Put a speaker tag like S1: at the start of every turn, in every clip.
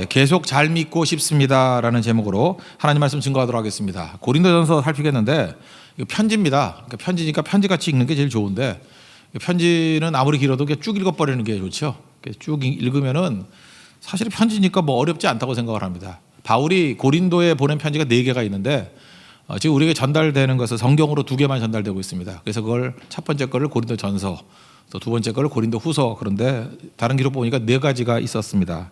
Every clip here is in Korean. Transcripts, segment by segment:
S1: 계속 잘 믿고 싶습니다라는 제목으로 하나님 말씀 증거하도록 하겠습니다. 고린도전서 살피겠는데 편지입니다. 그러니까 편지니까 편지같이 읽는 게 제일 좋은데 편지는 아무리 길어도 쭉 읽어버리는 게 좋죠. 쭉 읽으면은 사실 편지니까 뭐 어렵지 않다고 생각을 합니다. 바울이 고린도에 보낸 편지가 4개가 있는데 지금 우리에게 전달되는 것은 성경으로 2개만 전달되고 있습니다. 그래서 그걸 첫 번째 거를 고린도전서, 또 두 번째 거를 고린도후서, 그런데 다른 기록 보니까 4가지가 있었습니다.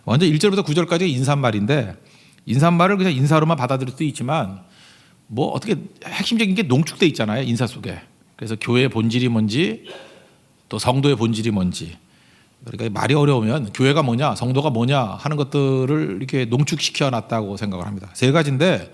S1: 먼저 1절부터 9절까지 인사말인데 인사말을 그냥 인사로만 받아들일 수도 있지만 뭐 어떻게 핵심적인 게 농축돼 있잖아요, 인사 속에. 그래서 교회의 본질이 뭔지 또 성도의 본질이 뭔지, 그러니까 말이 어려우면 교회가 뭐냐 성도가 뭐냐 하는 것들을 이렇게 농축시켜 놨다고 생각을 합니다. 3가지인데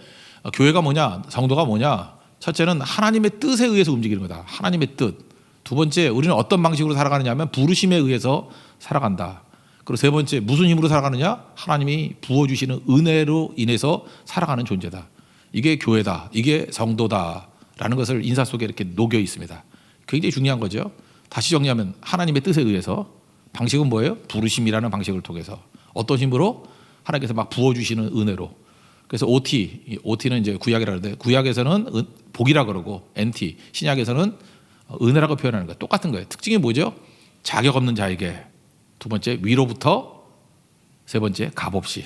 S1: 교회가 뭐냐 성도가 뭐냐, 첫째는 하나님의 뜻에 의해서 움직이는 거다. 하나님의 뜻. 두 번째, 우리는 어떤 방식으로 살아가느냐 하면 부르심에 의해서 살아간다. 그리고 세 번째, 무슨 힘으로 살아가느냐? 하나님이 부어주시는 은혜로 인해서 살아가는 존재다. 이게 교회다, 이게 성도다라는 것을 인사 속에 이렇게 녹여 있습니다. 굉장히 중요한 거죠. 다시 정리하면 하나님의 뜻에 의해서, 방식은 뭐예요? 부르심이라는 방식을 통해서. 어떤 힘으로? 하나님께서 막 부어주시는 은혜로. 그래서 OT는 이제 구약이라 그러는데 구약에서는 복이라 그러고 NT, 신약에서는 은혜라고 표현하는 거예요. 똑같은 거예요. 특징이 뭐죠? 자격 없는 자에게. 두 번째, 위로부터. 세 번째, 값없이.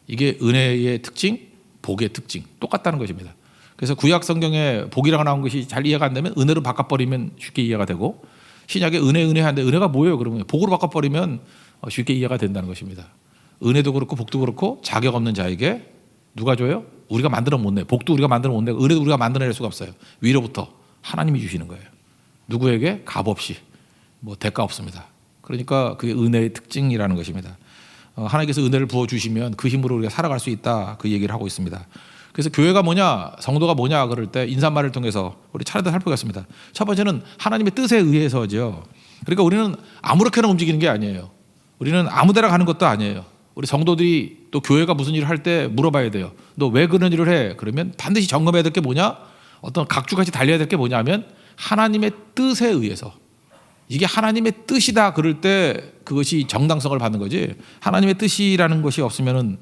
S1: 이게 은혜의 특징, 복의 특징. 똑같다는 것입니다. 그래서 구약 성경에 복이라고 나온 것이 잘 이해가 안 되면 은혜로 바꿔버리면 쉽게 이해가 되고, 신약에 은혜 하는데 은혜가 뭐예요? 그러면 복으로 바꿔버리면 쉽게 이해가 된다는 것입니다. 은혜도 그렇고 복도 그렇고 자격 없는 자에게 누가 줘요? 우리가 만들어 못 내. 복도 우리가 만들어 못 내고 은혜도 우리가 만들어낼 수가 없어요. 위로부터 하나님이 주시는 거예요. 누구에게? 값없이. 뭐 대가 없습니다. 그러니까 그게 은혜의 특징이라는 것입니다. 하나님께서 은혜를 부어주시면 그 힘으로 우리가 살아갈 수 있다, 그 얘기를 하고 있습니다. 그래서 교회가 뭐냐 성도가 뭐냐 그럴 때 인사말을 통해서 우리 차례대 살펴보겠습니다. 첫 번째는 하나님의 뜻에 의해서죠. 그러니까 우리는 아무렇게나 움직이는 게 아니에요. 우리는 아무데나 가는 것도 아니에요. 우리 성도들이 또 교회가 무슨 일을 할 때 물어봐야 돼요. 너 왜 그런 일을 해? 그러면 반드시 점검해야 될 게 뭐냐? 어떤 각주같이 달려야 될 게 뭐냐면 하나님의 뜻에 의해서. 이게 하나님의 뜻이다 그럴 때 그것이 정당성을 받는 거지, 하나님의 뜻이라는 것이 없으면은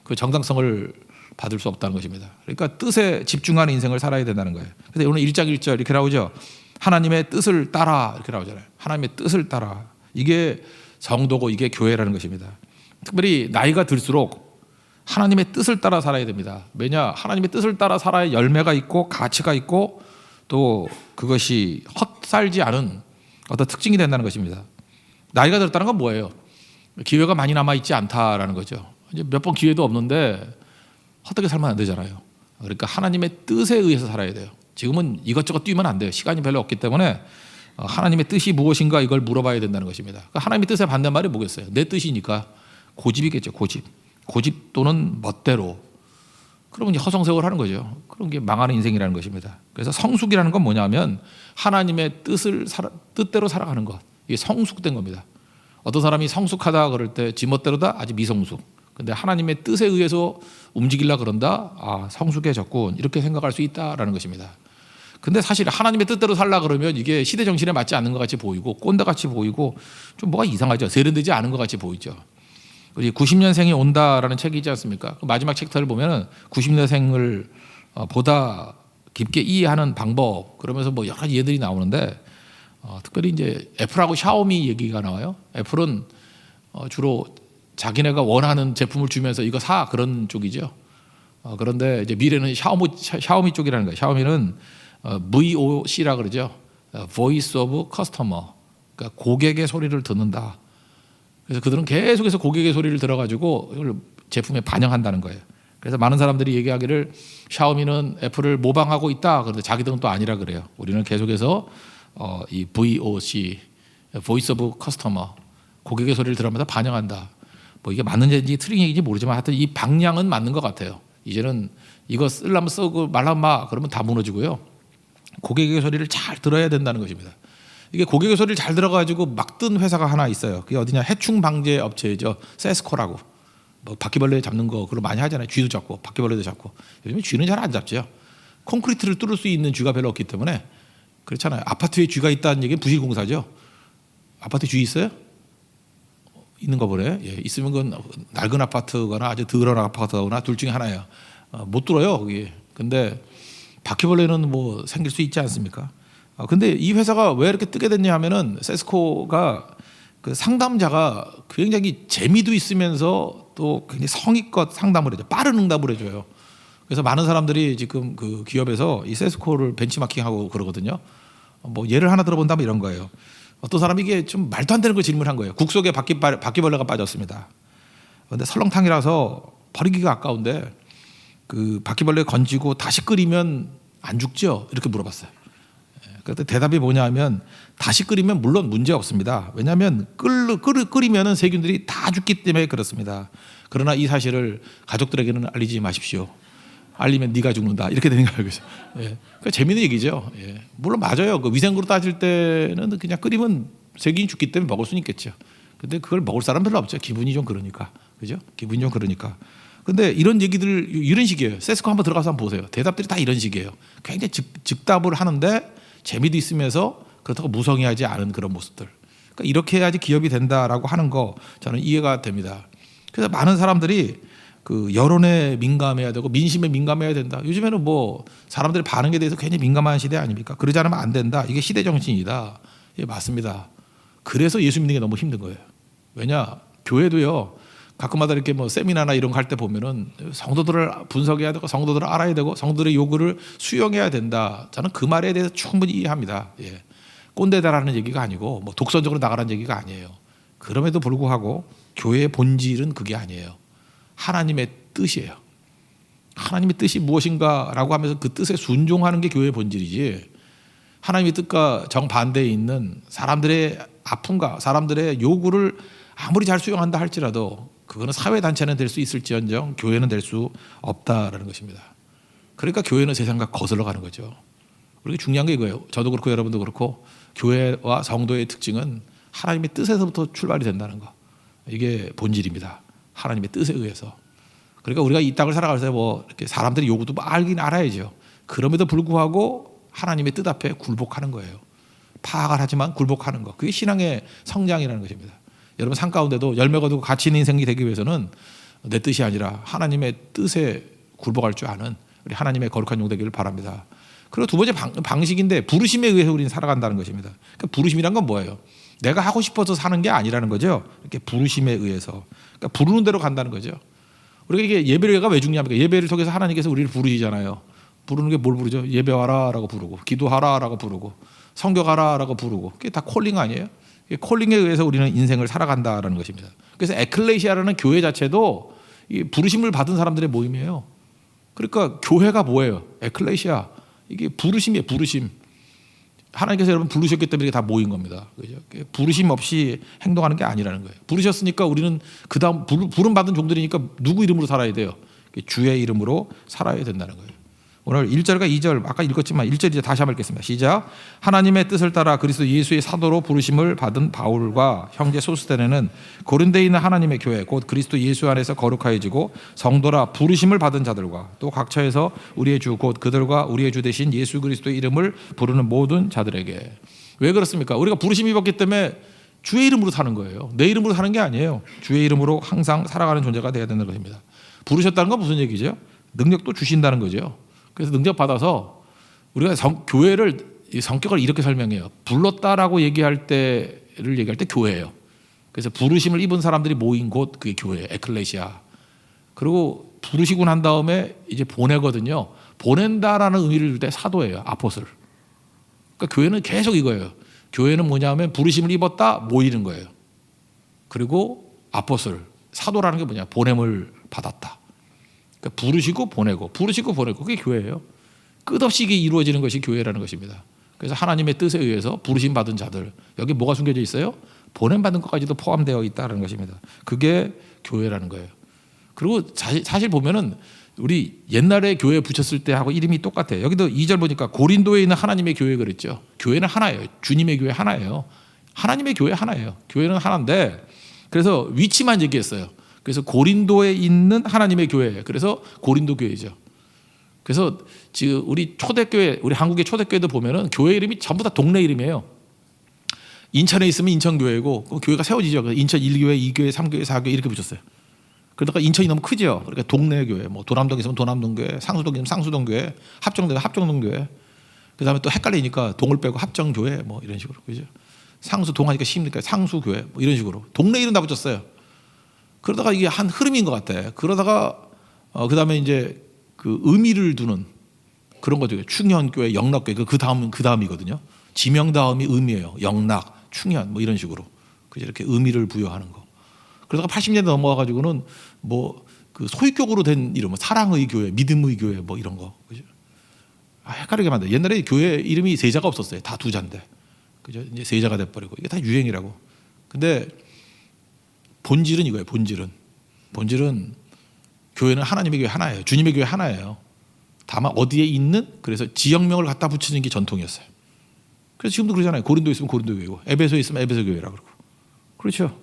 S1: 그 정당성을 받을 수 없다는 것입니다. 그러니까 뜻에 집중하는 인생을 살아야 된다는 거예요. 그래서 오늘 1장 1절 이렇게 나오죠. 하나님의 뜻을 따라 이렇게 나오잖아요. 하나님의 뜻을 따라. 이게 성도고 이게 교회라는 것입니다. 특별히 나이가 들수록 하나님의 뜻을 따라 살아야 됩니다. 왜냐? 하나님의 뜻을 따라 살아야 열매가 있고 가치가 있고 또 그것이 헛살지 않은 어떤 특징이 된다는 것입니다. 나이가 들었다는 건 뭐예요? 기회가 많이 남아있지 않다라는 거죠. 이제 몇 번 기회도 없는데 헛되게 살면 안 되잖아요. 그러니까 하나님의 뜻에 의해서 살아야 돼요. 지금은 이것저것 뛰면 안 돼요. 시간이 별로 없기 때문에 하나님의 뜻이 무엇인가 이걸 물어봐야 된다는 것입니다. 그러니까 하나님의 뜻의 반대말이 뭐겠어요? 내 뜻이니까 고집이겠죠. 고집 또는 멋대로. 그러면 이제 허송세월 하는 거죠. 그런 게 망하는 인생이라는 것입니다. 그래서 성숙이라는 건 뭐냐면 하나님의 뜻대로 살아가는 것. 이게 성숙된 겁니다. 어떤 사람이 성숙하다 그럴 때 지멋대로다, 아직 미성숙. 근데 하나님의 뜻에 의해서 움직이려 그런다, 성숙해졌군, 이렇게 생각할 수 있다라는 것입니다. 근데 사실 하나님의 뜻대로 살라 그러면 이게 시대 정신에 맞지 않는 것 같이 보이고 꼰대같이 보이고 좀 뭐가 이상하죠. 세련되지 않은 것 같이 보이죠. 우리 90년생이 온다라는 책이 있지 않습니까? 그 마지막 챕터를 보면은 90년생을 보다 깊게 이해하는 방법, 그러면서 뭐 여러 가지 예들이 나오는데 특별히 이제 애플하고 샤오미 얘기가 나와요. 애플은 주로 자기네가 원하는 제품을 주면서 이거 사, 그런 쪽이죠. 그런데 이제 미래는 샤오미 쪽이라는 거예요. 샤오미는 VOC라 그러죠. Voice of Customer. 그러니까 고객의 소리를 듣는다. 그래서 그들은 계속해서 고객의 소리를 들어가지고 이걸 제품에 반영한다는 거예요. 그래서 많은 사람들이 얘기하기를 샤오미는 애플을 모방하고 있다. 그런데 자기들은 또 아니라 그래요. 우리는 계속해서 이 VOC, Voice of Customer, 고객의 소리를 들으면서 반영한다. 뭐 이게 맞는 얘기인지 틀린 얘기인지 모르지만 하여튼 이 방향은 맞는 것 같아요. 이제는 이거 쓰려면 쓰고 말라면 마, 그러면 다 무너지고요. 고객의 소리를 잘 들어야 된다는 것입니다. 이게 고객의 소리를 잘 들어가지고 막 뜬 회사가 하나 있어요. 그게 어디냐? 해충 방제 업체죠. 세스코라고. 뭐 바퀴벌레 잡는 거 그거 많이 하잖아요. 쥐도 잡고 바퀴벌레도 잡고. 요즘에 쥐는 잘 안 잡죠. 콘크리트를 뚫을 수 있는 쥐가 별로 없기 때문에 그렇잖아요. 아파트에 쥐가 있다는 얘기는 부실공사죠. 아파트에 쥐 있어요? 있는가 보네. 예, 있으면 그건 낡은 아파트거나 아주 더러운 아파트거나 둘 중에 하나예요. 못 들어요 거기. 근데 바퀴벌레는 뭐 생길 수 있지 않습니까? 근데 이 회사가 왜 이렇게 뜨게 됐냐 하면은 세스코가 그 상담자가 굉장히 재미도 있으면서 또 굉장히 성의껏 상담을 해줘. 빠른 응답을 해줘요. 그래서 많은 사람들이 지금 그 기업에서 이 세스코를 벤치마킹하고 그러거든요. 뭐 예를 하나 들어본다면 이런 거예요. 어떤 사람이 이게 좀 말도 안 되는 걸 질문한 거예요. 국 속에 바퀴벌레가 빠졌습니다. 그런데 설렁탕이라서 버리기가 아까운데 그 바퀴벌레 건지고 다시 끓이면 안 죽죠? 이렇게 물어봤어요. 그때 대답이 뭐냐면 다시 끓이면 물론 문제 없습니다. 왜냐하면 끓이면은 세균들이 다 죽기 때문에 그렇습니다. 그러나 이 사실을 가족들에게는 알리지 마십시오. 알리면 네가 죽는다 이렇게 되는 거예요. 그래서 그러니까 재미있는 얘기죠. 물론 맞아요. 그 위생으로 따질 때는 그냥 끓이면 세균이 죽기 때문에 먹을 수는 있겠죠. 근데 그걸 먹을 사람 별로 없죠. 기분이 좀 그러니까, 그죠? 기분이 좀 그러니까. 근데 이런 얘기들 이런 식이에요. 세스코 한번 들어가서 한번 보세요. 대답들이 다 이런 식이에요. 굉장히 즉답을 하는데 재미도 있으면서 그렇다고 무성의하지 않은 그런 모습들. 그러니까 이렇게 해야지 기업이 된다라고 하는 거 저는 이해가 됩니다. 그래서 많은 사람들이 그 여론에 민감해야 되고 민심에 민감해야 된다. 요즘에는 뭐 사람들의 반응에 대해서 굉장히 민감한 시대 아닙니까? 그러지 않으면 안 된다. 이게 시대 정신이다. 예, 맞습니다. 그래서 예수 믿는 게 너무 힘든 거예요. 왜냐? 교회도요. 가끔마다 이렇게 뭐 세미나나 이런 거 할 때 보면은 성도들을 분석해야 되고 성도들을 알아야 되고 성도들의 요구를 수용해야 된다. 저는 그 말에 대해서 충분히 이해합니다. 예. 꼰대다라는 얘기가 아니고 뭐 독선적으로 나가라는 얘기가 아니에요. 그럼에도 불구하고 교회의 본질은 그게 아니에요. 하나님의 뜻이에요. 하나님의 뜻이 무엇인가라고 하면서 그 뜻에 순종하는 게 교회의 본질이지, 하나님의 뜻과 정반대에 있는 사람들의 아픔과 사람들의 요구를 아무리 잘 수용한다 할지라도 그거는 사회단체는 될 수 있을지언정 교회는 될 수 없다라는 것입니다. 그러니까 교회는 세상과 거슬러 가는 거죠. 그리고 중요한 게 이거예요. 저도 그렇고 여러분도 그렇고 교회와 성도의 특징은 하나님의 뜻에서부터 출발이 된다는 거. 이게 본질입니다. 하나님의 뜻에 의해서. 그러니까 우리가 이 땅을 살아가면서 뭐 이렇게 사람들의 요구도 알긴 알아야죠. 그럼에도 불구하고 하나님의 뜻 앞에 굴복하는 거예요. 파악을 하지만 굴복하는 거. 그게 신앙의 성장이라는 것입니다. 여러분 삶 가운데도 열매 거두고 가치 있는 인생이 되기 위해서는 내 뜻이 아니라 하나님의 뜻에 굴복할 줄 아는 우리 하나님의 거룩한 종 되기를 바랍니다. 그리고 두 번째 방식인데 부르심에 의해서 우리는 살아간다는 것입니다. 그러니까 부르심이란 건 뭐예요? 내가 하고 싶어서 사는 게 아니라는 거죠. 이렇게 부르심에 의해서. 그러니까 부르는 대로 간다는 거죠. 우리가 이게 예배가 왜 중요합니까? 예배를 통해서 하나님께서 우리를 부르시잖아요. 부르는 게 뭘 부르죠? 예배하라라고 부르고, 기도하라라고 부르고, 성경하라라고 부르고, 그게 다 콜링 아니에요? 콜링에 의해서 우리는 인생을 살아간다라는 것입니다. 그래서 에클레시아라는 교회 자체도 이 부르심을 받은 사람들의 모임이에요. 그러니까 교회가 뭐예요? 에클레시아. 이게 부르심이에요. 부르심. 하나님께서 여러분 부르셨기 때문에 다 모인 겁니다. 그죠? 부르심 없이 행동하는 게 아니라는 거예요. 부르셨으니까 우리는 그 다음 부름 받은 종들이니까 누구 이름으로 살아야 돼요? 주의 이름으로 살아야 된다는 거예요. 오늘 1절과 2절 아까 읽었지만 1절 이제 다시 한번 읽겠습니다. 시작. 하나님의 뜻을 따라 그리스도 예수의 사도로 부르심을 받은 바울과 형제 소스데네는 고린도에 있는 하나님의 교회 곧 그리스도 예수 안에서 거룩하여지고 성도라 부르심을 받은 자들과 또 각처에서 우리의 주 곧 그들과 우리의 주 되신 예수 그리스도의 이름을 부르는 모든 자들에게. 왜 그렇습니까? 우리가 부르심 입었기 때문에 주의 이름으로 사는 거예요. 내 이름으로 사는 게 아니에요. 주의 이름으로 항상 살아가는 존재가 되어야 되는 것입니다. 부르셨다는 건 무슨 얘기죠? 능력도 주신다는 거죠. 그래서 능력 받아서 우리가 교회를 성격을 이렇게 설명해요. 불렀다라고 얘기할 때를 얘기할 때 교회예요. 그래서 부르심을 입은 사람들이 모인 곳 그게 교회예요. 에클레시아. 그리고 부르시고 난 다음에 이제 보내거든요. 보낸다라는 의미를 줄 때 사도예요. 아포슬. 그러니까 교회는 계속 이거예요. 교회는 뭐냐면 부르심을 입었다 모이는 거예요. 그리고 아포슬. 사도라는 게 뭐냐? 보냄을 받았다. 그러니까 부르시고 보내고 부르시고 보내고 그게 교회예요. 끝없이 이게 이루어지는 것이 교회라는 것입니다. 그래서 하나님의 뜻에 의해서 부르심 받은 자들 여기 뭐가 숨겨져 있어요? 보냄 받은 것까지도 포함되어 있다는 것입니다. 그게 교회라는 거예요. 그리고 사실 보면은 우리 옛날에 교회 붙였을 때 하고 이름이 똑같아요. 여기도 2절 보니까 고린도에 있는 하나님의 교회 그랬죠. 교회는 하나예요. 주님의 교회 하나예요. 하나님의 교회 하나예요. 교회는 하나인데 그래서 위치만 얘기했어요. 그래서 고린도에 있는 하나님의 교회. 그래서 고린도 교회죠. 그래서 지금 우리 초대교회, 우리 한국의 초대교회도 보면은 교회 이름이 전부 다 동네 이름이에요. 인천에 있으면 인천교회고 그 교회가 세워지죠. 그래서 인천 1교회, 2교회, 3교회, 4교회 이렇게 붙였어요. 그러다가 인천이 너무 크죠. 그러니까 동네 교회, 뭐 도남동에 있으면 도남동교회, 상수동에 있으면 상수동교회, 합정동에 합정동교회. 그다음에 또 헷갈리니까 동을 빼고 합정교회 뭐 이런 식으로, 그죠? 상수 동하니까 시니까 상수교회 뭐 이런 식으로 동네 이름 다 붙였어요. 그러다가 이게 한 흐름인 것 같아. 그러다가 그다음에 이제 그 의미를 두는 그런 거죠. 충현교회, 영락교회 그 다음이거든요. 지명 다음이 의미예요. 영락, 충현 뭐 이런 식으로. 그죠? 이렇게 의미를 부여하는 거. 그러다가 80년대 넘어와 가지고는 뭐 그 소유격으로 된 이름, 뭐 사랑의 교회, 믿음의 교회 뭐 이런 거. 그죠? 헷갈리게 만들. 옛날에 교회 이름이 세자가 없었어요. 다 두 자인데. 그죠? 이제 세자가 돼 버리고 이게 다 유행이라고. 근데 본질은 이거예요. 본질은 교회는 하나님의 교회 하나예요. 주님의 교회 하나예요. 다만 어디에 있는, 그래서 지역명을 갖다 붙이는 게 전통이었어요. 그래서 지금도 그러잖아요. 고린도에 있으면 고린도 교회고, 에베소에 있으면 에베소 교회라 그러고. 그렇죠.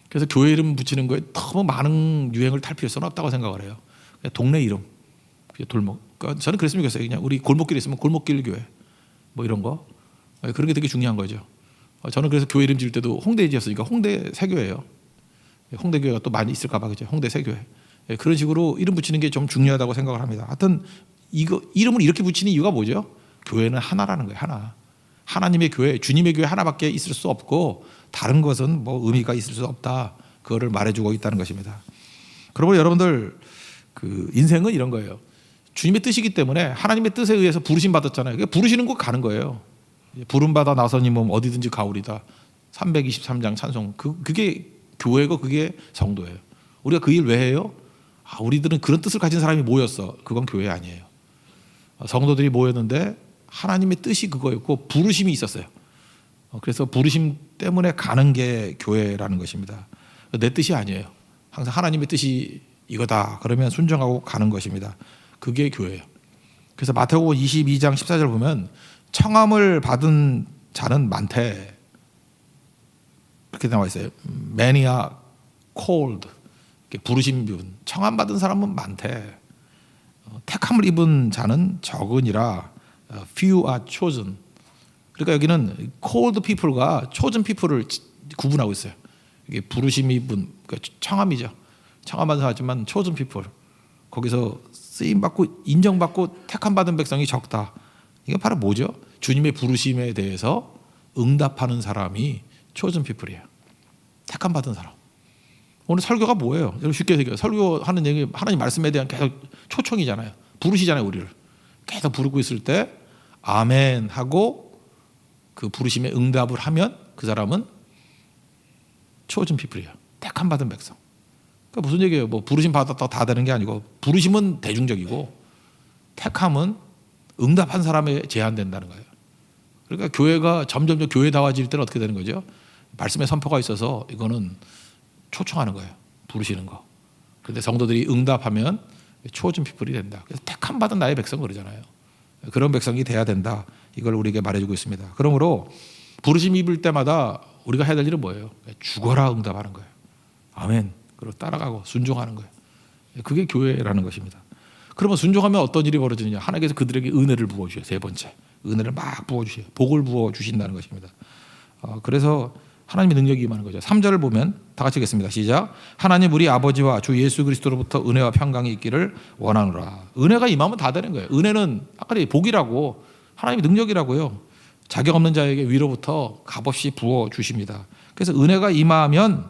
S1: 그래서 교회 이름 붙이는 거에 너무 많은 유행을 탈 필요성은 없다고 생각을 해요. 그냥 동네 이름, 돌목. 그러니까 저는 그랬으면 좋겠어요. 그냥 우리 골목길에 있으면 골목길 교회, 뭐 이런 거. 그런 게 되게 중요한 거죠. 저는 그래서 교회 이름 지을 때도 홍대에 지었으니까 홍대 세교회예요. 홍대 교회가 또 많이 있을까 봐, 그죠? 홍대 세교회. 그런 식으로 이름 붙이는 게 좀 중요하다고 생각을 합니다. 하여튼 이거 이름을 이렇게 붙이는 이유가 뭐죠? 교회는 하나라는 거예요. 하나. 하나님의 교회, 주님의 교회 하나밖에 있을 수 없고 다른 것은 뭐 의미가 있을 수 없다. 그거를 말해주고 있다는 것입니다. 그리고 여러분들 그 인생은 이런 거예요. 주님의 뜻이기 때문에 하나님의 뜻에 의해서 부르심 받았잖아요. 부르시는 곳 가는 거예요. 부름 받아 나서니 뭐 어디든지 가오리다. 323장 찬송. 그게 교회고 그게 성도예요. 우리가 그 일 왜 해요? 우리들은 그런 뜻을 가진 사람이 모였어. 그건 교회 아니에요. 성도들이 모였는데 하나님의 뜻이 그거였고 부르심이 있었어요. 그래서 부르심 때문에 가는 게 교회라는 것입니다. 내 뜻이 아니에요. 항상 하나님의 뜻이 이거다. 그러면 순종하고 가는 것입니다. 그게 교회예요. 그래서 마태복음 22장 14절 보면 청함을 받은 자는 많대. 그렇게 나와 있어요. Many are called. 부르심 분, 청함 받은 사람은 많대. 택함을 입은 자는 적으니라. Few are chosen. 그러니까 여기는 called people과 chosen people를 구분하고 있어요. 이게 부르심이 분, 그러니까 청함이죠. 청함 받은 사람이지만 chosen people. 거기서 쓰임 받고 인정받고 택함 받은 백성이 적다. 이게 바로 뭐죠? 주님의 부르심에 대해서 응답하는 사람이 chosen people이에요. 택함 받은 사람. 오늘 설교가 뭐예요? 여러분 쉽게 얘기해요. 설교하는 얘기 하나님 말씀에 대한 계속 초청이잖아요. 부르시잖아요, 우리를. 계속 부르고 있을 때 아멘 하고 그 부르심에 응답을 하면 그 사람은 chosen people이에요. 택함 받은 백성. 그러니까 무슨 얘기예요? 뭐 부르심 받았다 다 되는 게 아니고 부르심은 대중적이고 택함은 응답한 사람에 제한된다는 거예요. 그러니까 교회가 점점 교회다워질 때는 어떻게 되는 거죠? 말씀의 선포가 있어서 이거는 초청하는 거예요. 부르시는 거. 그런데 성도들이 응답하면 chosen people이 된다. 그래서 택함 받은 나의 백성 그러잖아요. 그런 백성이 돼야 된다. 이걸 우리에게 말해주고 있습니다. 그러므로 부르심 입을 때마다 우리가 해야 될 일은 뭐예요? 죽어라 응답하는 거예요. 아멘. 그리고 따라가고 순종하는 거예요. 그게 교회라는 것입니다. 그러면 순종하면 어떤 일이 벌어지느냐? 하나님께서 그들에게 은혜를 부어주셔요. 세 번째. 은혜를 막 부어주셔요. 복을 부어주신다는 것입니다. 그래서 하나님의 능력이 임하는 거죠. 3절을 보면 다 같이 읽겠습니다. 시작. 하나님 우리 아버지와 주 예수 그리스도로부터 은혜와 평강이 있기를 원하노라. 은혜가 임하면 다 되는 거예요. 은혜는 아까 복이라고 하나님의 능력이라고요. 자격 없는 자에게 위로부터 값없이 부어주십니다. 그래서 은혜가 임하면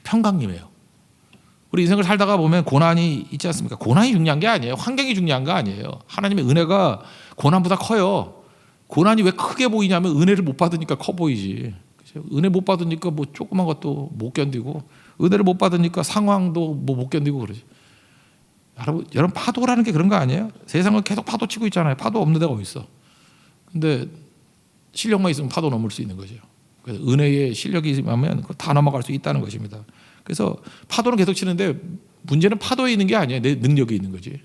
S1: 평강이 임해요. 우리 인생을 살다가 보면 고난이 있지 않습니까? 고난이 중요한 게 아니에요. 환경이 중요한 거 아니에요. 하나님의 은혜가 고난보다 커요. 고난이 왜 크게 보이냐면 은혜를 못 받으니까 커 보이지. 은혜 못 받으니까 뭐 조그만 것도 못 견디고 은혜를 못 받으니까 상황도 뭐 못 견디고 그러지. 여러분 파도라는 게 그런 거 아니에요? 세상은 계속 파도 치고 있잖아요. 파도 없는 데가 어디 있어? 근데 실력만 있으면 파도 넘을 수 있는 거죠. 그래서 은혜의 실력이 있으면 다 넘어갈 수 있다는 것입니다. 그래서 파도는 계속 치는데 문제는 파도에 있는 게 아니에요. 내 능력이 있는 거지.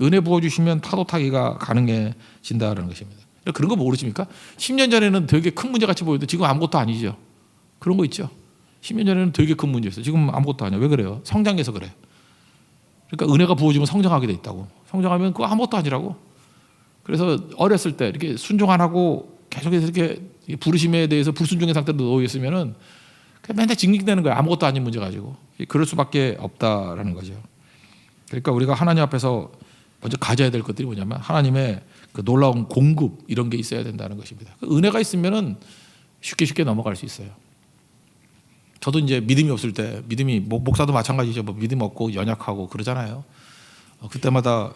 S1: 은혜 부어주시면 파도 타기가 가능해진다는 것입니다. 그런 거 모르십니까? 10년 전에는 되게 큰 문제 같이 보여도 지금 아무것도 아니죠. 그런 거 있죠. 10년 전에는 되게 큰 문제였어요. 지금 아무것도 아니야. 왜 그래요? 성장해서 그래. 그러니까 은혜가 부어지면 성장하게 돼 있다고. 성장하면 그거 아무것도 아니라고. 그래서 어렸을 때 이렇게 순종 안 하고 계속해서 이렇게 이 부르심에 대해서 불순종의 상태로 놓여 있으면은 그냥 맨날 징징대는 거야. 아무것도 아닌 문제 가지고. 그럴 수밖에 없다라는 거죠. 그러니까 우리가 하나님 앞에서 먼저 가져야 될 것들이 뭐냐면 하나님의 그 놀라운 공급 이런 게 있어야 된다는 것입니다. 은혜가 있으면은 쉽게 넘어갈 수 있어요. 저도 이제 믿음이 없을 때, 믿음이 목사도 마찬가지죠. 뭐 믿음 없고 연약하고 그러잖아요. 그때마다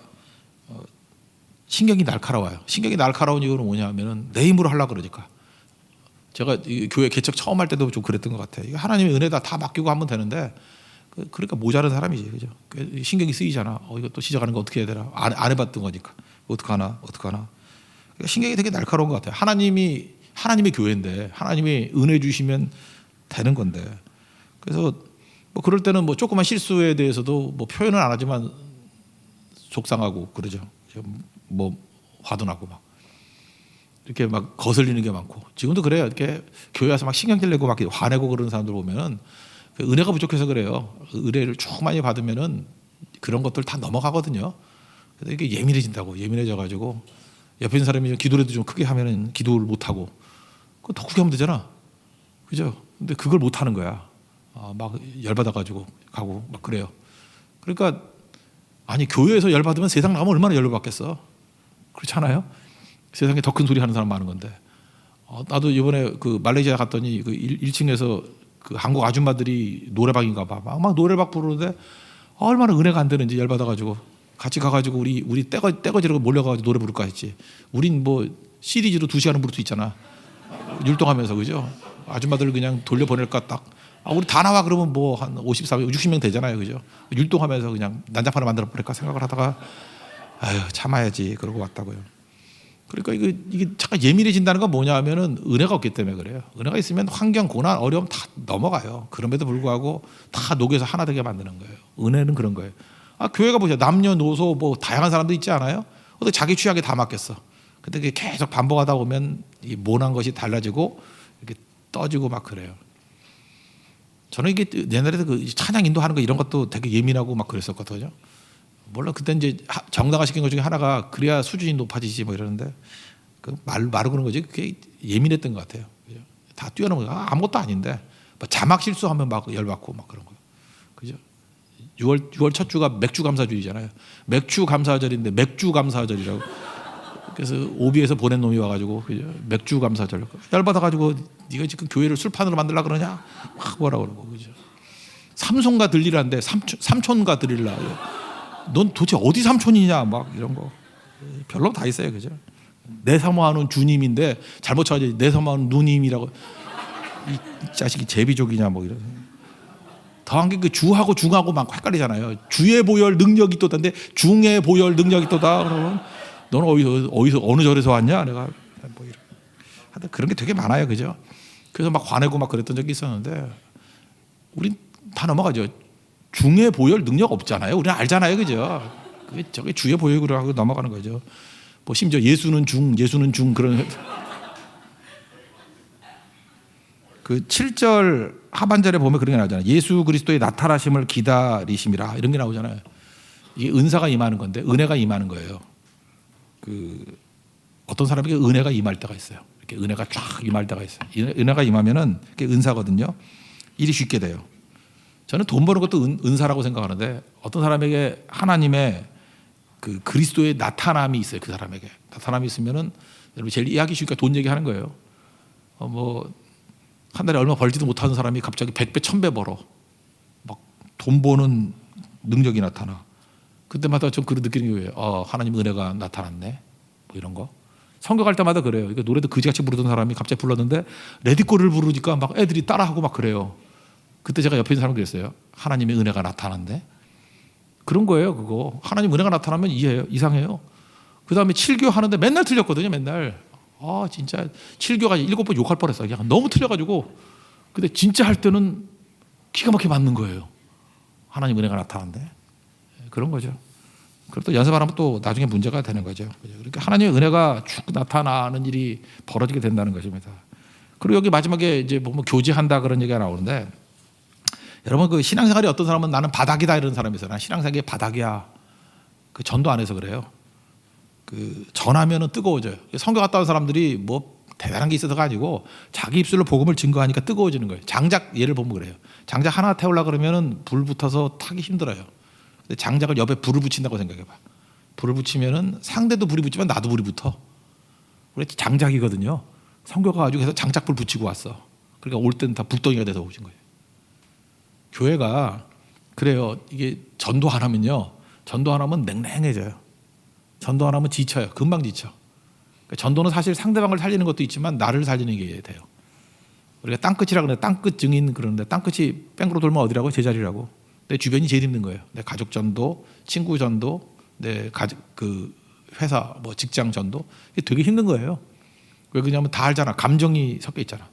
S1: 신경이 날카로워요. 신경이 날카로운 이유는 뭐냐면은 내 힘으로 하려고 그러니까. 제가 교회 개척 처음 할 때도 좀 그랬던 것 같아요. 하나님의 은혜다 다 맡기고 하면 되는데 그러니까 모자란 사람이지, 그죠? 신경이 쓰이잖아. 이거 또 시작하는 거 어떻게 해야 되나? 안 해봤던 거니까 어떡하나. 그러니까 신경이 되게 날카로운 것 같아요. 하나님의 교회인데 하나님이 은혜 주시면 되는 건데. 그래서 뭐 그럴 때는 뭐 조그만 실수에 대해서도 뭐 표현은 안 하지만 속상하고 그러죠. 뭐 화도 나고 막 이렇게 막 거슬리는 게 많고 지금도 그래요. 이렇게 교회 와서 막 신경질 내고 막 화내고 그러는 사람들 보면은 은혜가 부족해서 그래요. 은혜를 쭉 많이 받으면은 그런 것들 다 넘어가거든요. 그래서 이게 예민해져 가지고 옆에 있는 사람이 기도라도 좀 크게 하면은 기도를 못 하고 그거 더 크게 하면 되잖아. 그죠? 근데 그걸 못 하는 거야. 막 열받아 가지고 가고 막 그래요. 그러니까 아니 교회에서 열받으면 세상 나가면 얼마나 열받겠어. 그렇지 않아요? 세상에 더 큰 소리 하는 사람 많은 건데. 나도 이번에 그 말레이시아 갔더니 그 1층에서 그 한국 아줌마들이 노래방인가 봐. 막 노래방 부르는데 얼마나 은혜가 안 되는지 열받아 가지고 같이 가 가지고 우리 떼거지로 몰려 가지고 노래 부를까 했지. 우린 뭐 CD지로 2시간은 부를 수 있잖아. 율동하면서 그죠? 아줌마들 그냥 돌려 보낼까 딱. 우리 다 나와 그러면 뭐 한 54명, 60명 되잖아요, 그죠? 율동하면서 그냥 난장판을 만들어 버릴까 생각을 하다가 아유 참아야지 그러고 왔다고요. 그러니까 이게 잠깐 예민해진다는 건 뭐냐면은 은혜가 없기 때문에 그래요. 은혜가 있으면 환경, 고난, 어려움 다 넘어가요. 그럼에도 불구하고 다 녹여서 하나 되게 만드는 거예요. 은혜는 그런 거예요. 교회가 보세요. 남녀노소 뭐 다양한 사람도 있지 않아요? 어떻게 자기 취향에 다 맞겠어? 근데 그게 계속 반복하다 보면 이 모난 것이 달라지고 이렇게 떠지고 막 그래요. 저는 이게 옛날에도 그 찬양 인도하는 거 이런 것도 되게 예민하고 막 그랬었거든요. 물론 그때 이제 정당화 시킨 것 중에 하나가 그래야 수준이 높아지지 뭐 이러는데 그 말로 그런 거지 그게 예민했던 것 같아요. 그죠? 다 뛰어넘은 거 아무것도 아닌데 뭐 자막 실수하면 막 열받고 막 그런 거. 그죠? 6월 첫 주가 맥주 감사주의잖아요. 맥주 감사절인데 맥주 감사절이라고. 그래서 오비에서 보낸 놈이 와가지고 그죠? 맥주 감사절 열받아가지고 네가 지금 교회를 술판으로 만들라 그러냐? 막 뭐라 그러고 그죠? 삼손과 들리라는데 삼촌과 들리라. 넌 도대체 어디 삼촌이냐? 막 이런 거 별로 다 있어요, 그죠? 내 사모하는 주님인데 잘못 쳐가지고 내 사모하는 누님이라고 이 자식이 제비족이냐 뭐 이런. 더한 게 그 주하고 중하고 막 헷갈리잖아요. 주의 보혈 능력이 있도다인데 중의 보혈 능력이 있도다 그러면 너는 어디서 어느 절에서 왔냐? 내가 뭐 이런. 하여튼 그런 게 되게 많아요, 그죠? 그래서 막 화내고 막 그랬던 적이 있었는데 우린 다 넘어가죠. 중의 보혈 능력 없잖아요. 우리는 알잖아요, 그죠? 그게 저게 주의 보혈으로 하고 넘어가는 거죠. 뭐 심지어 예수는 중 그런 그 7절 하반절에 보면 그런 게 나오잖아요. 예수 그리스도의 나타나심을 기다리심이라 이런 게 나오잖아요. 이게 은사가 임하는 건데 은혜가 임하는 거예요. 그 어떤 사람에게 은혜가 임할 때가 있어요. 이렇게 은혜가 쫙 임할 때가 있어요. 은혜가 임하면은 그게 은사거든요. 일이 쉽게 돼요. 저는 돈 버는 것도 은사라고 생각하는데 어떤 사람에게 하나님의 그 그리스도의 나타남이 있어요. 그 사람에게 나타남이 있으면은 여러분 제일 이해하기 쉬우니까 돈 얘기하는 거예요. 뭐 한 달에 얼마 벌지도 못하는 사람이 갑자기 100배, 1000배 벌어. 막 돈 버는 능력이 나타나. 그때마다 좀 그런 느끼는 게 왜요? 하나님 은혜가 나타났네. 뭐 이런 거. 성경 갈 때마다 그래요. 이거 노래도 그지같이 부르던 사람이 갑자기 불렀는데 레디꼬를 부르니까 막 애들이 따라하고 막 그래요. 그때 제가 옆에 있는 사람 그랬어요. 하나님의 은혜가 나타난대. 그런 거예요, 그거. 하나님 은혜가 나타나면 이해해요. 이상해요. 그 다음에 7교 하는데 맨날 틀렸거든요, 맨날. 진짜 7교가 7번 욕할 뻔했어요. 그냥 너무 틀려가지고. 근데 진짜 할 때는 기가 막히게 맞는 거예요. 하나님 은혜가 나타난대. 그런 거죠. 그리고 또 연습 안 하면 또 나중에 문제가 되는 거죠. 그러니까 하나님의 은혜가 쭉 나타나는 일이 벌어지게 된다는 것입니다. 그리고 여기 마지막에 이제 보면 교제한다 그런 얘기가 나오는데 여러분 그 신앙생활이 어떤 사람은 나는 바닥이다 이런 사람이 있어요. 난 신앙생활이 바닥이야. 전도 안 해서 그래요. 전하면은 뜨거워져요. 성경 갔다 온 사람들이 뭐 대단한 게 있어서가 아니고 자기 입술로 복음을 증거하니까 뜨거워지는 거예요. 장작 예를 보면 그래요. 장작 하나 태우려 그러면은 불 붙어서 타기 힘들어요. 근데 장작을 옆에 불을 붙인다고 생각해봐. 불을 붙이면은 상대도 불이 붙지만 나도 불이 붙어. 우리 장작이거든요. 성교가 가지고 해서 장작불 붙이고 왔어. 그러니까 올 때는 다 불덩이가 돼서 오신 거예요. 교회가 그래요. 이게 전도 안 하면요. 전도 안 하면 냉랭해져요. 전도 안 하면 지쳐요. 금방 지쳐. 그러니까 전도는 사실 상대방을 살리는 것도 있지만 나를 살리는 게 돼요. 우리가 땅끝이라 그러는데 땅끝 증인 그러는데 땅끝이 뺑으로 돌면 어디라고? 제자리라고. 내 주변이 제일 힘든 거예요. 내 가족 전도, 친구 전도, 내 그 회사 뭐 직장 전도 이게 되게 힘든 거예요. 왜 그러냐면 다 알잖아. 감정이 섞여 있잖아.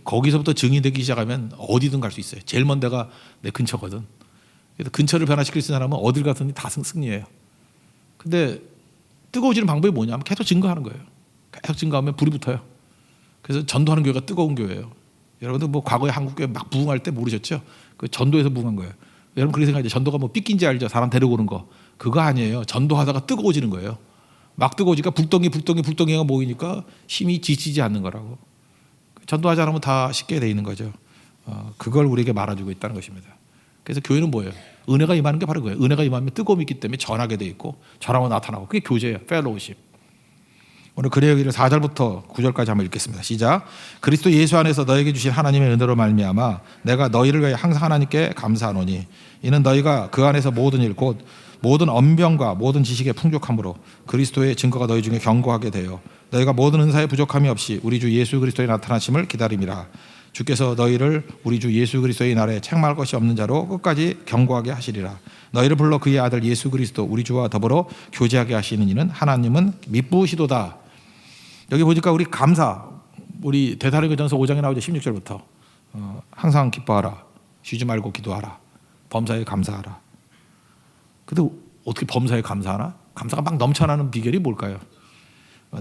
S1: 거기서부터 증인되기 시작하면 어디든 갈 수 있어요. 제일 먼 데가 내 근처거든. 그래서 근처를 변화시킬 수 있는 사람은 어딜 가든 다 승리해요. 근데 뜨거워지는 방법이 뭐냐면 계속 증거하는 거예요. 계속 증거하면 불이 붙어요. 그래서 전도하는 교회가 뜨거운 교회예요. 여러분들 뭐 과거에 한국 교회 막 부흥할 때 모르셨죠? 그 전도에서 부흥한 거예요. 여러분 그렇게 생각하죠. 전도가 뭐 삐낀지 알죠? 사람 데리고 오는 거. 그거 아니에요. 전도하다가 뜨거워지는 거예요. 막 뜨거워지니까 불덩이가 모이니까 힘이 지치지 않는 거라고. 전도하지 않으면 다 쉽게 돼 있는 거죠. 그걸 우리에게 말아주고 있다는 것입니다. 그래서 교회는 뭐예요? 은혜가 임하는 게 바로 그거예요. 은혜가 임하면 뜨거움이 있기 때문에 전하게 돼 있고 전하면 나타나고 그게 교제예요. 펠로우십. 오늘 그의 여기를 4절부터 9절까지 한번 읽겠습니다. 시작. 그리스도 예수 안에서 너에게 주신 하나님의 은혜로 말미암아 내가 너희를 위해 항상 하나님께 감사하노니 이는 너희가 그 안에서 모든 일 곧 모든 언변과 모든 지식의 풍족함으로 그리스도의 증거가 너희 중에 견고하게 되어 너희가 모든 은사에 부족함이 없이 우리 주 예수 그리스도의 나타나심을 기다림이라. 주께서 너희를 우리 주 예수 그리스도의 날에 책망할 것이 없는 자로 끝까지 견고하게 하시리라. 너희를 불러 그의 아들 예수 그리스도 우리 주와 더불어 교제하게 하시는 이는 하나님은 미쁘시도다. 여기 보니까 우리 감사, 우리 데살로니가전서 5장에 나오죠. 16절부터 항상 기뻐하라, 쉬지 말고 기도하라, 범사에 감사하라. 근데 어떻게 범사에 감사하나? 감사가 막 넘쳐나는 비결이 뭘까요?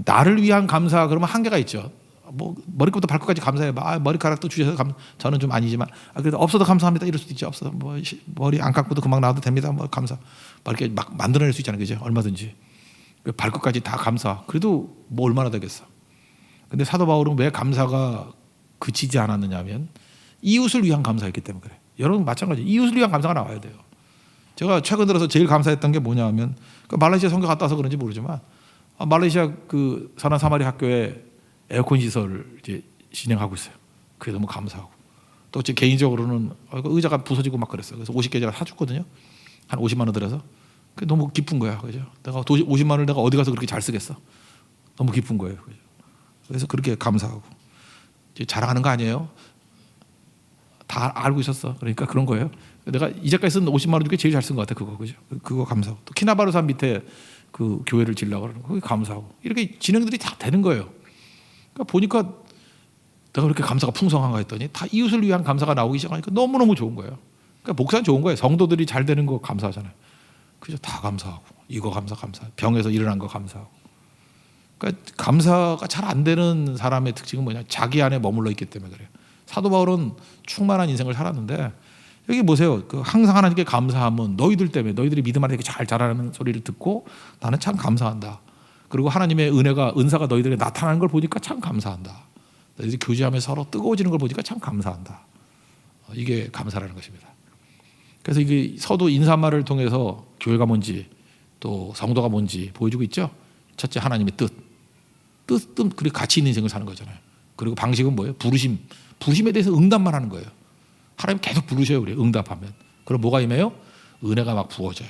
S1: 나를 위한 감사 그러면 한계가 있죠. 뭐 머리부터 발끝까지 감사해 봐. 머리카락도 주셔서 저는 좀 아니지만 그래도 없어도 감사합니다. 이럴 수도 있죠. 없어도 뭐 머리 안 감고도 금방 나와도 됩니다. 뭐 감사. 이렇게 막 만들어낼 수 있잖아요, 그죠? 얼마든지 발끝까지 다 감사. 그래도 뭐 얼마나 되겠어. 근데 사도 바울은 왜 감사가 그치지 않았느냐면 이웃을 위한 감사였기 때문에 그래. 여러분 마찬가지. 이웃을 위한 감사가 나와야 돼요. 제가 최근 들어서 제일 감사했던 게 뭐냐면 말레이시아 선교 갔다 와서 그런지 모르지만 말레이시아 그 선한 사마리 학교에 에어컨 시설을 이제 진행하고 있어요. 그게 너무 감사하고 또 제 개인적으로는 의자가 부서지고 막 그랬어요. 그래서 50개 제가 사줬거든요. 한 50만 원 들여서. 그게 너무 기쁜 거야, 그죠? 내가 50만 원을 내가 어디 가서 그렇게 잘 쓰겠어? 너무 기쁜 거예요, 그죠? 그래서 그렇게 감사하고 이제 자랑하는 거 아니에요? 다 알고 있었어. 그러니까 그런 거예요. 내가 이제까지 쓴 50만 원 중에 제일 잘 쓴 것 같아, 그거, 그죠? 그거 감사하고 또 키나바루 산 밑에 그 교회를 지으려고 그러는 거, 그게 감사하고 이렇게 진행들이 다 되는 거예요. 그러니까 보니까 내가 그렇게 감사가 풍성한가 했더니 다 이웃을 위한 감사가 나오기 시작하니까 너무너무 좋은 거예요. 그러니까 목사는 좋은 거예요. 성도들이 잘 되는 거 감사하잖아요. 그죠? 다 감사하고 이거 감사. 병에서 일어난 거 감사하고. 그러니까 감사가 잘 안 되는 사람의 특징은 뭐냐? 자기 안에 머물러 있기 때문에 그래요. 사도 바울은 충만한 인생을 살았는데 여기 보세요. 그 항상 하나님께 감사하면 너희들 때문에 너희들이 믿음 안에 이렇게 잘 자라는 소리를 듣고 나는 참 감사한다. 그리고 하나님의 은사가 너희들에게 나타나는 걸 보니까 참 감사한다. 너희들이 교제하면서 서로 뜨거워지는 걸 보니까 참 감사한다. 이게 감사라는 것입니다. 그래서 이게 서도 인사말을 통해서 교회가 뭔지 또 성도가 뭔지 보여주고 있죠. 첫째 하나님의 뜻은 그리고 가치 있는 인생을 사는 거잖아요. 그리고 방식은 뭐예요? 부르심에 대해서 응답만 하는 거예요. 하나님 계속 부르셔요. 우리 응답하면. 그럼 뭐가 임해요? 은혜가 막 부어져요.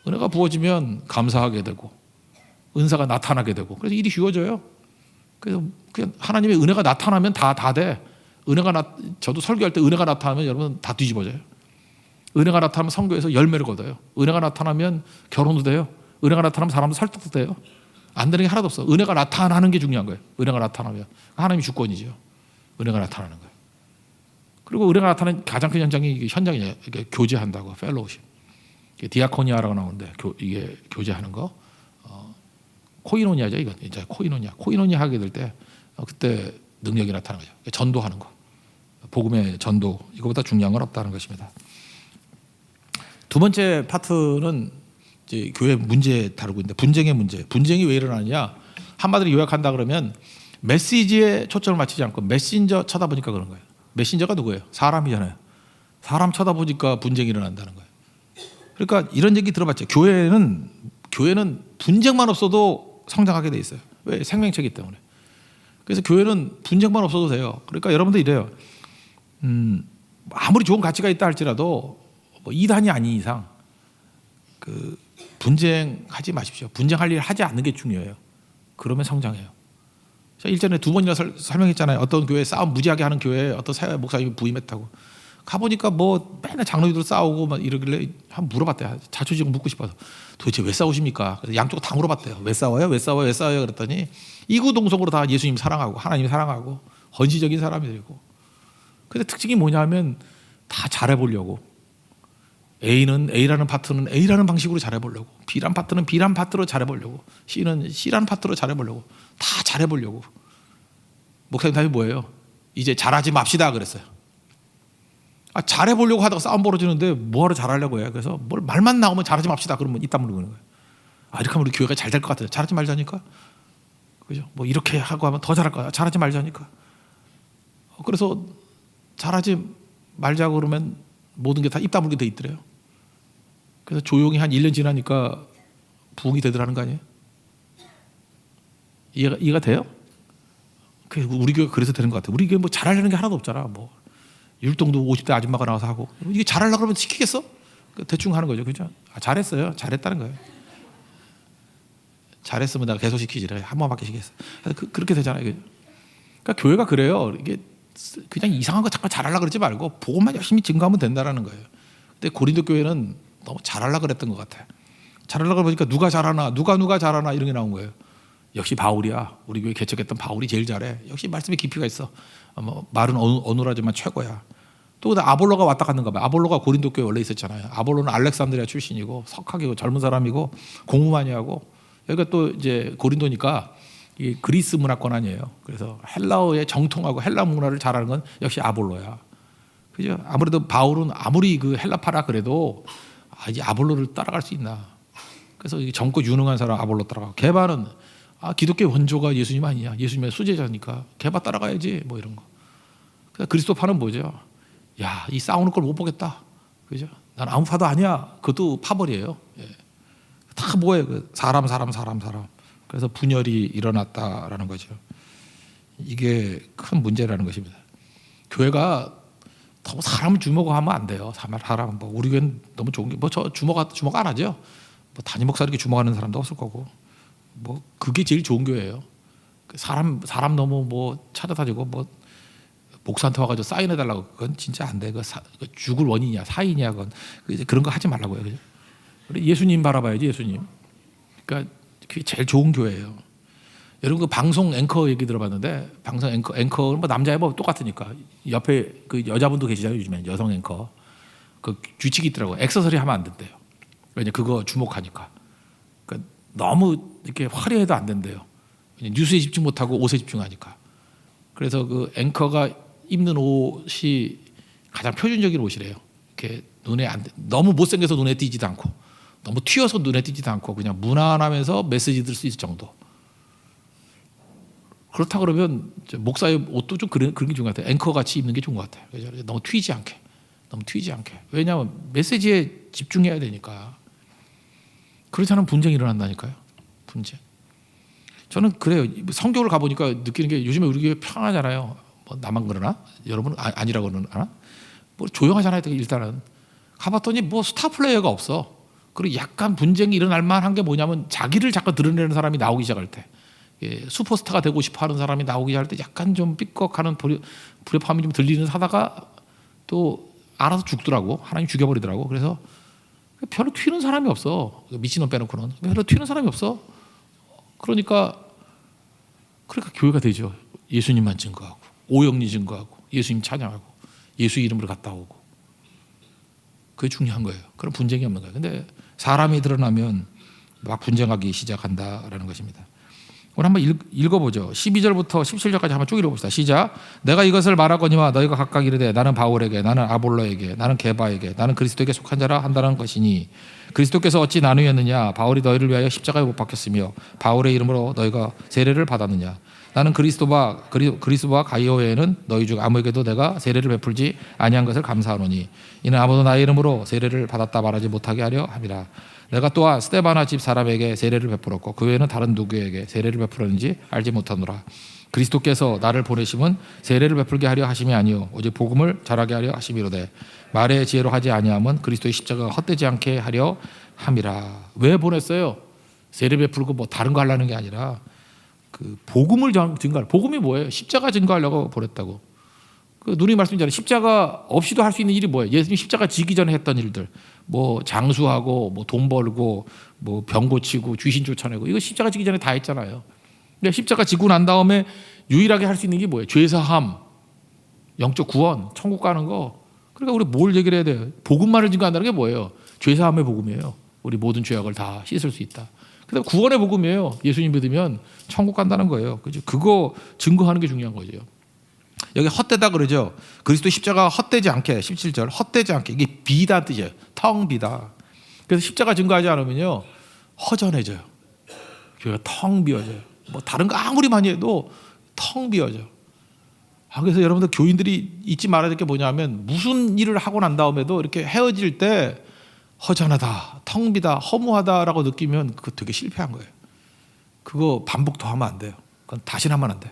S1: 은혜가 부어지면 감사하게 되고 은사가 나타나게 되고 그래서 일이 쉬워져요. 그래서 그냥 하나님의 은혜가 나타나면 다 돼. 저도 설교할 때 은혜가 나타나면 여러분 다 뒤집어져요. 은혜가 나타나면 선교에서 열매를 거둬요. 은혜가 나타나면 결혼도 돼요. 은혜가 나타나면 사람도 설득도 돼요. 안 되는 게 하나도 없어. 은혜가 나타나는 게 중요한 거예요. 은혜가 나타나면 하나님이 주권이죠. 은혜가 나타나는 거예요. 그리고 은혜가 나타나는 가장 큰 현장이 현장이에요. 이게 교제한다고 펠로우십. 디아코니아라고 나오는데 이게 교제하는 거. 코이노니아죠. 이거 이제 코이노니아 하게 될 때 그때 능력이 나타나는 거죠. 전도하는 거. 복음의 전도 이거보다 중요한 건 없다는 것입니다. 두 번째 파트는 이제 교회 문제 다루고 있는데 분쟁의 문제. 분쟁이 왜 일어나느냐? 한마디로 요약한다 그러면 메시지에 초점을 맞추지 않고 메신저 쳐다보니까 그런 거예요. 메신저가 누구예요? 사람이잖아요. 사람 쳐다보니까 분쟁이 일어난다는 거예요. 그러니까 이런 얘기 들어봤죠. 교회는 분쟁만 없어도 성장하게 돼 있어요. 왜? 생명체이기 때문에. 그래서 교회는 분쟁만 없어도 돼요. 그러니까 여러분들 이래요. 아무리 좋은 가치가 있다 할지라도 뭐 이단이 아닌 이상 그 분쟁하지 마십시오. 분쟁할 일 하지 않는 게 중요해요. 그러면 성장해요. 제가 일전에 2번이나 설명했잖아요. 어떤 교회 싸움 무지하게 하는 교회에 어떤 사회 목사님이 부임했다고. 가보니까 뭐 맨날 장로님들 싸우고 막 이러길래 한번 물어봤대요. 자초지종 묻고 싶어서. 도대체 왜 싸우십니까? 그래서 양쪽 다 물어봤대요. 왜 싸워요? 왜 싸워요? 왜 싸워요? 그랬더니 이구동성으로 다 예수님 사랑하고 하나님 사랑하고 헌신적인 사람이 되고. 근데 특징이 뭐냐면 다 잘해보려고. A라는 파트는 A라는 방식으로 잘해보려고, B라는 파트는 B라는 파트로 잘해보려고, C는 C라는 파트로 잘해보려고, 다 잘해보려고. 목사님 답이 뭐예요? 이제 잘하지 맙시다 그랬어요. 잘해보려고 하다가 싸움 벌어지는데 뭐하러 잘하려고 해요? 그래서 뭘 말만 나오면 잘하지 맙시다 그러면 이따 물고 있는 거예요. 이렇게 하면 우리 교회가 잘 될 것 같아요. 잘하지 말자니까. 그죠? 뭐 이렇게 하고 하면 더 잘할 거야. 잘하지 말자니까. 그래서 잘하지 말자고 그러면 모든 게 다 입 다물게 돼 있더래요. 그래서 조용히 한 1년 지나니까 부흥이 되더라는 거 아니에요? 이해가 돼요? 우리 교회가 그래서 되는 것 같아요. 우리 교회 뭐 잘하려는 게 하나도 없잖아. 뭐 율동도 50대 아줌마가 나와서 하고. 이게 잘하려고 그러면 시키겠어? 대충 하는 거죠. 그죠? 잘했어요. 잘했다는 거예요. 잘했으면 내가 계속 시키지래. 한 번밖에 시켰어. 그렇게 되잖아요. 그러니까 교회가 그래요. 이게 그냥 이상한 거 잠깐 잘하려고 그러지 말고 복음만 열심히 증거하면 된다는 거예요. 근데 고린도 교회는 너무 잘하려고 그랬던 것 같아요. 잘하려고 보니까 누가 잘하나 누가 잘하나 이런 게 나온 거예요. 역시 바울이야. 우리 교회 개척했던 바울이 제일 잘해. 역시 말씀에 깊이가 있어. 말은 어눌하지만 최고야. 또 아볼로가 왔다 갔는가 봐요. 아볼로가 고린도 교회 원래 있었잖아요. 아볼로는 알렉산드리아 출신이고 석학이고 젊은 사람이고 공부 많이 하고, 여기가 또 이제 고린도니까 이 그리스 문화권 아니에요. 그래서 헬라어에 정통하고 헬라 문화를 잘하는 건 역시 아볼로야. 그죠? 아무래도 바울은 아무리 그 헬라파라 그래도 이 아볼로를 따라갈 수 있나. 그래서 젊고 유능한 사람 아볼로 따라가고, 게바는 기독교 원조가 예수님 아니냐. 예수님의 수제자니까 게바 따라가야지 뭐 이런 거. 그리스도파는 뭐죠? 야, 이 싸우는 걸 못 보겠다. 그죠? 난 아무 파도 아니야. 그것도 파벌이에요. 예. 다 뭐예요? 사람. 그래서 분열이 일어났다라는 거죠. 이게 큰 문제라는 것입니다. 교회가 너무 사람을 주목하면 안 돼요. 사람 뭐 우리 교회는 너무 좋은 게 뭐 저 주목 안 하죠. 뭐 담임 목사 이렇게 주목하는 사람도 없을 거고, 뭐 그게 제일 좋은 교회예요. 사람 너무 뭐 찾아다니고 뭐 목사한테 와가지고 사인해 달라고, 그건 진짜 안 돼. 그 죽을 원인이야, 사인이야, 그런 거 하지 말라고요. 그죠? 예수님 바라봐야지, 예수님. 그러니까 그게 제일 좋은 교회예요. 여러분 그 방송 앵커 얘기 들어봤는데, 방송 앵커는 뭐 남자 여자 똑같으니까 옆에 그 여자분도 계시잖아요. 요즘에 여성 앵커 그 규칙이 있더라고. 액세서리 하면 안 된대요. 왜냐 그거 주목하니까. 그러니까 너무 이렇게 화려해도 안 된대요. 뉴스에 집중 못하고 옷에 집중하니까. 그래서 그 앵커가 입는 옷이 가장 표준적인 옷이래요. 이렇게 너무 못생겨서 눈에 띄지도 않고, 너무 튀어서 눈에 띄지도 않고, 그냥 무난하면서 메시지 들 수 있을 정도. 그렇다 그러면 목사의 옷도 좀 그런 게 좋은 것 같아요. 앵커 같이 입는 게 좋은 것 같아요. 너무 튀지 않게. 왜냐하면 메시지에 집중해야 되니까. 그렇지 않으면 분쟁이 일어난다니까요. 분쟁. 저는 그래요. 성경을 가보니까 느끼는 게, 요즘에 우리 교회 편하잖아요. 뭐 나만 그러나? 여러분은 아니라고 그러나? 뭐 조용하잖아요. 일단은 가봤더니 뭐 스타 플레이어가 없어. 그리고 약간 분쟁이 일어날 만한 게 뭐냐면, 자기를 자꾸 드러내는 사람이 나오기 시작할 때, 슈퍼스타가 되고 싶어하는 사람이 나오기 시작할 때 약간 좀 삐걱하는 불협화음이 좀 들리는 사다가 또 알아서 죽더라고. 하나님 죽여버리더라고. 그래서 별로 튀는 사람이 없어. 미친놈 빼놓고는 별로 튀는 사람이 없어. 그러니까 교회가 되죠. 예수님만 증거하고, 오영리 증거하고, 예수님 찬양하고, 예수 이름으로 갔다 오고. 그게 중요한 거예요. 그런 분쟁이 없는 거예요. 근데 사람이 드러나면 막 분쟁하기 시작한다라는 것입니다. 오늘 한번 읽어보죠. 12절부터 17절까지 한번 쭉 읽어봅시다. 시작. 내가 이것을 말하거니와 너희가 각각 이르되 나는 바울에게, 나는 아볼로에게, 나는 게바에게, 나는 그리스도에게 속한 자라 한다는 것이니, 그리스도께서 어찌 나누었느냐? 바울이 너희를 위하여 십자가에 못 박혔으며 바울의 이름으로 너희가 세례를 받았느냐? 나는 그리스도와 가이오 외에는 너희 중 아무에게도 내가 세례를 베풀지 아니한 것을 감사하노니 이는 아무도 나의 이름으로 세례를 받았다 말하지 못하게 하려 함이라. 내가 또한 스데바나 집 사람에게 세례를 베풀었고 그 외에는 다른 누구에게 세례를 베풀었는지 알지 못하노라. 그리스도께서 나를 보내심은 세례를 베풀게 하려 하심이 아니요 오직 복음을 전하게 하려 하심이로되 말의 지혜로 하지 아니함은 그리스도의 십자가가 헛되지 않게 하려 함이라. 왜 보냈어요? 세례 베풀고 뭐 다른 거 하려는 게 아니라 그 복음을 증거할. 복음이 뭐예요? 십자가 증거하려고 보냈다고. 그 누님 말씀이잖아요. 십자가 없이도 할 수 있는 일이 뭐예요? 예수님 십자가 지기 전에 했던 일들, 뭐 장수하고, 뭐 돈 벌고, 뭐 병 고치고, 귀신 쫓아내고, 이거 십자가 지기 전에 다 했잖아요. 근데 십자가 지고 난 다음에 유일하게 할 수 있는 게 뭐예요? 죄사함, 영적 구원, 천국 가는 거. 그러니까 우리 뭘 얘기를 해야 돼요? 복음만을 증거한다는 게 뭐예요? 죄사함의 복음이에요. 우리 모든 죄악을 다 씻을 수 있다. 그다음 구원의 복음이에요. 예수님 믿으면 천국 간다는 거예요. 그죠? 그거 증거하는 게 중요한 거죠. 여기 헛되다 그러죠. 그리스도 십자가 헛되지 않게 17절 헛되지 않게 이게 비다 뜻이에요. 텅 비다. 그래서 십자가 증거하지 않으면요 허전해져요. 교회가 텅 비어져요. 뭐 다른 거 아무리 많이 해도 텅 비어져. 그래서 여러분들 교인들이 잊지 말아야 될 게 뭐냐면 무슨 일을 하고 난 다음에도 이렇게 헤어질 때 허전하다, 텅 비다, 허무하다라고 느끼면 그거 되게 실패한 거예요. 그거 반복 더 하면 안 돼요. 그건 다시 하면 안 돼.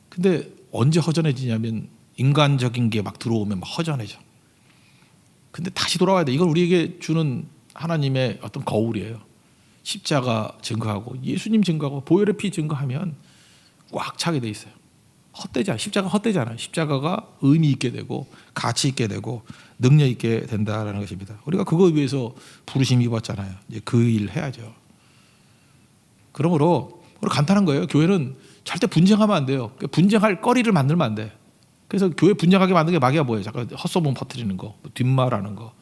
S1: 근데 언제 허전해지냐면 인간적인 게 막 들어오면 막 허전해져. 근데 다시 돌아와야 돼. 이건 우리에게 주는 하나님의 어떤 거울이에요. 십자가 증거하고 예수님 증거하고 보혈의 피 증거하면 꽉 차게 돼 있어요. 헛되지 않아요. 십자가 헛되지 않아요. 십자가가 의미 있게 되고 가치 있게 되고 능력 있게 된다라는 것입니다. 우리가 그거 위해서 부르심 입었잖아요. 이제 그 일 해야죠. 그러므로 우리 간단한 거예요. 교회는 절대 분쟁하면 안 돼요. 분쟁할 거리를 만들면 안 돼. 그래서 교회 분쟁하게 만든 게 마귀가 뭐예요? 잠깐 헛소문 퍼뜨리는 거, 뒷말하는 거,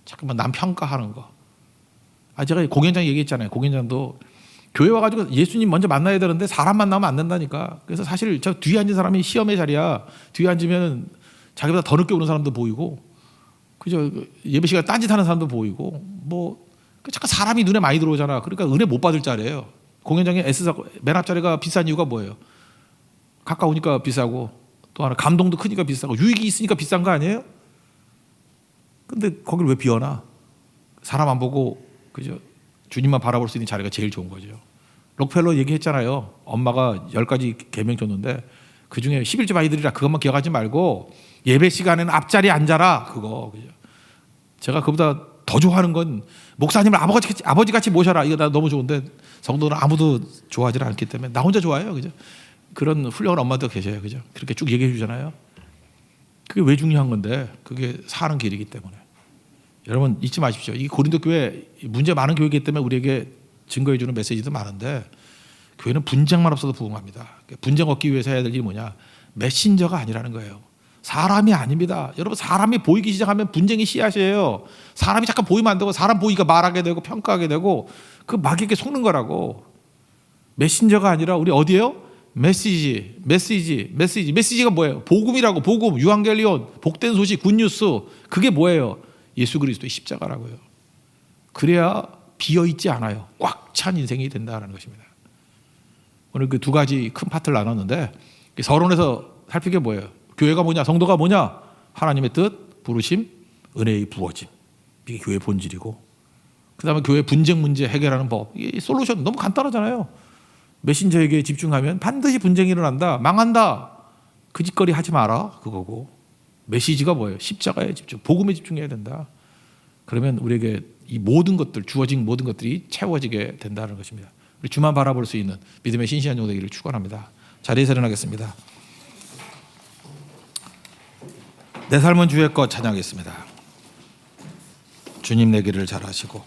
S1: 잠깐만 남 평가하는 거. 제가 공연장 얘기했잖아요. 공연장도 교회 와가지고 예수님 먼저 만나야 되는데 사람 만나면 안 된다니까. 그래서 사실 저 뒤에 앉은 사람이 시험의 자리야. 뒤에 앉으면 자기보다 더 늦게 오는 사람도 보이고, 그죠? 예배 시간 딴짓하는 사람도 보이고, 뭐 잠깐 사람이 눈에 많이 들어오잖아. 그러니까 은혜 못 받을 자리예요. 공연장에 S사고 맨 앞자리가 비싼 이유가 뭐예요? 가까우니까 비싸고 또 하나 감동도 크니까 비싸고 유익이 있으니까 비싼 거 아니에요? 근데 거길 왜 비워놔? 사람 안 보고 그죠? 주님만 바라볼 수 있는 자리가 제일 좋은 거죠. 록펠러 얘기했잖아요. 엄마가 10가지 계명 줬는데 그중에 11조 많이 드리라 그것만 기억하지 말고 예배 시간에는 앞자리에 앉아라. 그거. 그죠? 제가 그보다 더 좋아하는 건 목사님을 아버지같이 모셔라. 이거 나 너무 좋은데 성도는 아무도 좋아하지 않기 때문에 나 혼자 좋아해요. 그죠? 그런 훌륭한 엄마도 계셔요. 그죠? 그렇게 쭉 얘기해 주잖아요. 그게 왜 중요한 건데 그게 사는 길이기 때문에. 여러분 잊지 마십시오. 이 고린도 교회 문제 많은 교회이기 때문에 우리에게 증거해 주는 메시지도 많은데 교회는 분쟁만 없어도 부흥합니다. 분쟁 얻기 위해서 해야 될 일이 뭐냐? 메신저가 아니라는 거예요. 사람이 아닙니다. 여러분 사람이 보이기 시작하면 분쟁이 씨앗이에요. 사람이 잠깐 보이면 안 되고 사람 보이니까 말하게 되고 평가하게 되고 그 마귀에게 속는 거라고. 메신저가 아니라 우리 어디예요? 메시지가 뭐예요? 복음이라고. 복음, 유앙겔리온, 복된 소식, 굿뉴스. 그게 뭐예요? 예수 그리스도의 십자가라고요. 그래야 비어있지 않아요. 꽉 찬 인생이 된다는 것입니다. 오늘 그 두 가지 큰 파트를 나눴는데 서론에서 살피게 뭐예요? 교회가 뭐냐? 성도가 뭐냐? 하나님의 뜻, 부르심, 은혜의 부어짐. 이게 교회의 본질이고 그 다음에 교회 분쟁 문제 해결하는 법. 이 솔루션 너무 간단하잖아요. 메신저에게 집중하면 반드시 분쟁이 일어난다. 망한다. 그 짓거리 하지 마라. 그거고. 메시지가 뭐예요? 십자가에 집중, 복음에 집중해야 된다. 그러면 우리에게 이 모든 것들, 주어진 모든 것들이 채워지게 된다는 것입니다. 우리 주만 바라볼 수 있는 믿음의 신실한 종 되기를 축원합니다. 자리에서 일어나겠습니다. 내 삶은 주의 것 찬양하겠습니다. 주님 내 길을 잘 하시고